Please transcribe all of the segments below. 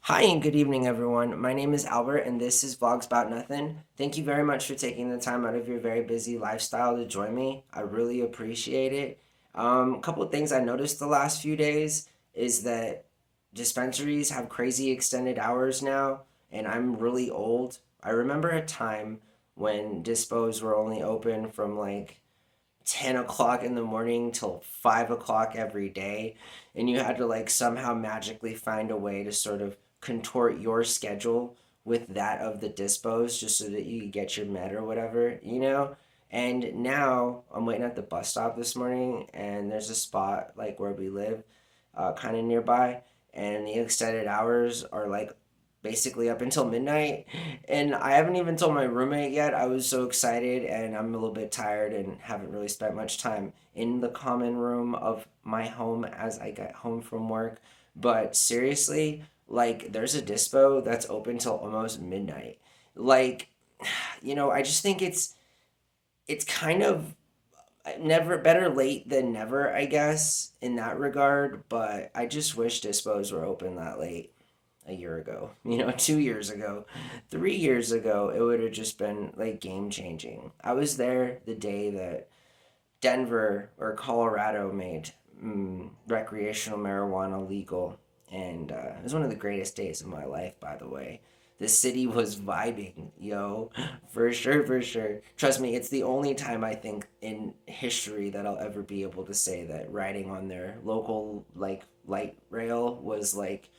Hi and good evening, everyone. My name is Albert, and this is VlogsBoutNothin. Thank you very much for taking the time out of your very busy lifestyle to join me. I really appreciate it. A couple of things I noticed the last few days is that dispensaries have crazy extended hours now, and I'm really old. I remember a time when dispos were only open from like 10 o'clock in the morning till 5 o'clock every day, and you had to like somehow magically find a way to sort of contort your schedule with that of the dispos just so that you could get your med or whatever. And now I'm waiting at the bus stop this morning, and there's a spot like where we live, kind of nearby, and the extended hours are like basically up until midnight. And I haven't even told my roommate yet. I was so excited, and I'm a little bit tired and haven't really spent much time in the common room of my home as I get home from work. But seriously, like there's a dispo that's open till almost midnight. Like, I just think it's kind of never better late than never, I guess, in that regard. But I just wish dispos were open that late a year ago, 2 years ago, 3 years ago. It would have just been like game changing. I was there the day that Denver or Colorado made recreational marijuana legal. And it was one of the greatest days of my life, by the way. The city was vibing, yo, for sure, for sure. Trust me, it's the only time I think in history that I'll ever be able to say that riding on their local like light rail was like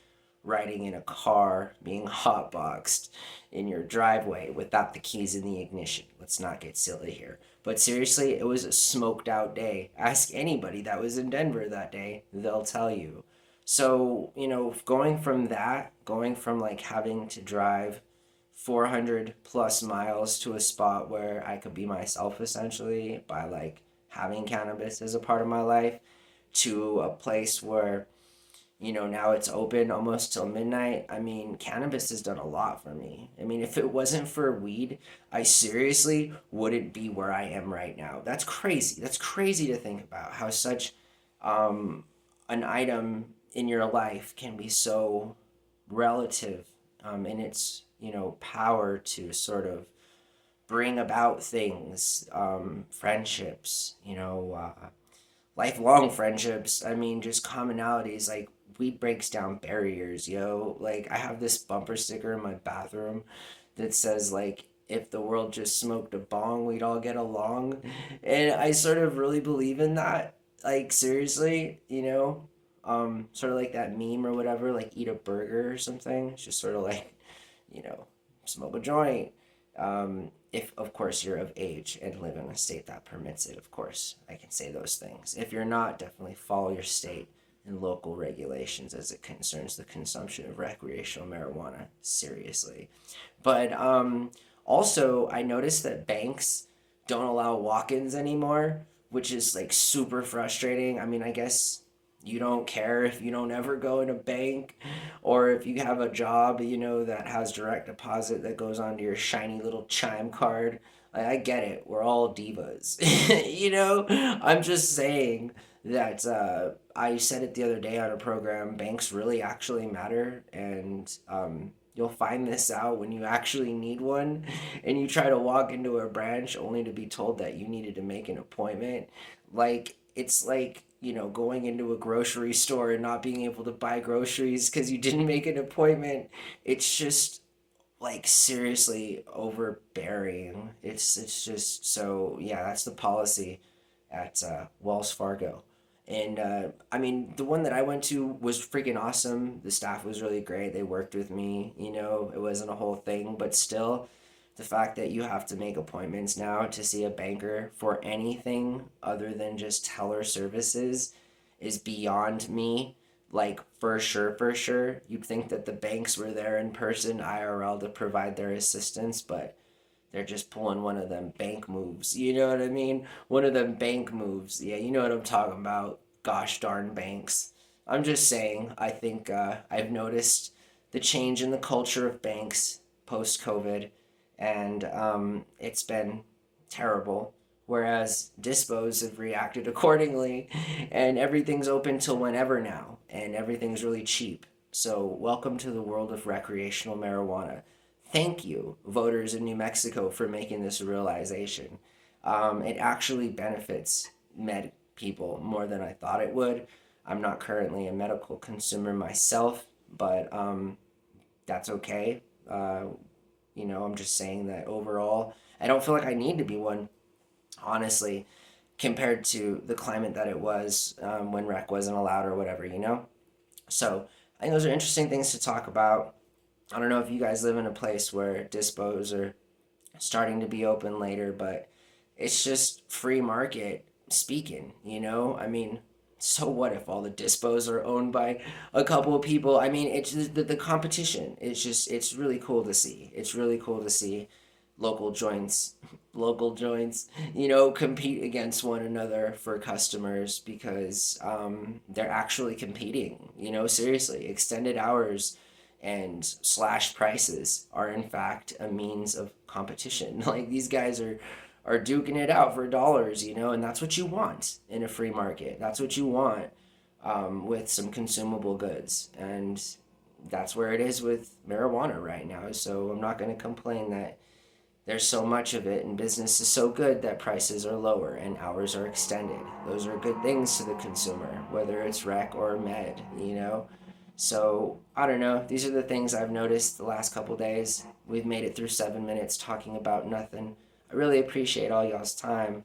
riding in a car being hotboxed in your driveway without the keys in the ignition. Let's not get silly here. But seriously, it was a smoked out day. Ask anybody that was in Denver that day, they'll tell you. So, going from like having to drive 400 plus miles to a spot where I could be myself essentially by like having cannabis as a part of my life to a place where now it's open almost till midnight. I mean, cannabis has done a lot for me. I mean, if it wasn't for weed, I seriously wouldn't be where I am right now. That's crazy. That's crazy to think about how such um, an item in your life can be so relative in its, power to sort of bring about things, friendships, lifelong friendships. I mean, just commonalities. Like weed breaks down barriers, yo. Like I have this bumper sticker in my bathroom that says like if the world just smoked a bong, we'd all get along. And I sort of really believe in that. Like seriously, sort of like that meme or whatever, like eat a burger or something. It's just sort of like, you know, smoke a joint. If, of course, you're of age and live in a state that permits it, of course, I can say those things. If you're not, definitely follow your state and local regulations as it concerns the consumption of recreational marijuana seriously. But also, I noticed that banks don't allow walk ins anymore, which is like super frustrating. I mean, I guess you don't care if you don't ever go in a bank or if you have a job, that has direct deposit that goes onto your shiny little chime card. Like, I get it. We're all divas. I'm just saying that I said it the other day on a program, banks really actually matter. And you'll find this out when you actually need one and you try to walk into a branch only to be told that you needed to make an appointment. Like, it's like, going into a grocery store and not being able to buy groceries because you didn't make an appointment. It's just like seriously overbearing. It's just so yeah. That's the policy at Wells Fargo, and I mean the one that I went to was freaking awesome. The staff was really great. They worked with me. It wasn't a whole thing, but still, the fact that you have to make appointments now to see a banker for anything other than just teller services is beyond me. Like, for sure, for sure. You'd think that the banks were there in person, IRL, to provide their assistance, but they're just pulling one of them bank moves. You know what I mean? One of them bank moves. Yeah, you know what I'm talking about. Gosh darn banks. I'm just saying, I think I've noticed the change in the culture of banks post COVID, and it's been terrible. Whereas dispos have reacted accordingly, and everything's open till whenever now, and everything's really cheap. So, welcome to the world of recreational marijuana. Thank you, voters in New Mexico, for making this realization. It actually benefits med people more than I thought it would. I'm not currently a medical consumer myself, but that's okay. I'm just saying that overall, I don't feel like I need to be one, honestly, compared to the climate that it was when rec wasn't allowed or whatever. So I think those are interesting things to talk about. I don't know if you guys live in a place where dispos are starting to be open later, but it's just free market speaking. I mean, so what if all the dispos are owned by a couple of people? I mean, it's just the competition. It's really cool to see. It's really cool to see local joints, local joints, compete against one another for customers because they're actually competing. Seriously, extended hours and slash prices are in fact a means of competition. Like these guys are duking it out for dollars, and that's what you want in a free market. That's what you want with some consumable goods, and that's where it is with marijuana right now. So I'm not going to complain that there's so much of it and business is so good that prices are lower and hours are extended. Those are good things to the consumer, whether it's rec or med. So I don't know. These are the things I've noticed the last couple days. We've made it through 7 minutes talking about nothing. I really appreciate all y'all's time.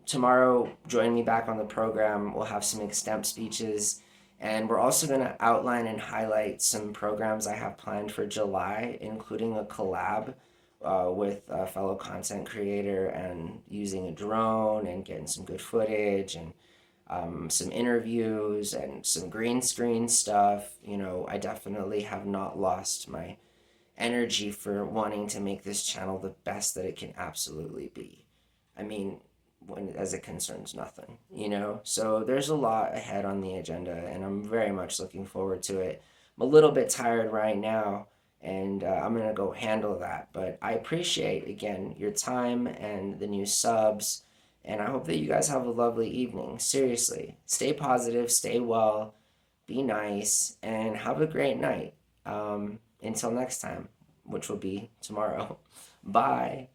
Tomorrow, join me back on the program. We'll have some extemp speeches, and we're also going to outline and highlight some programs I have planned for July, including a collab with a fellow content creator and using a drone and getting some good footage and some interviews and some green screen stuff. I definitely have not lost my energy for wanting to make this channel the best that it can absolutely be. I mean, as it concerns nothing. So there's a lot ahead on the agenda, and I'm very much looking forward to it. I'm a little bit tired right now, and I'm gonna go handle that. But I appreciate again your time and the new subs, and I hope that you guys have a lovely evening. Seriously, stay positive, stay well, be nice, and have a great night. Until next time, which will be tomorrow. Bye.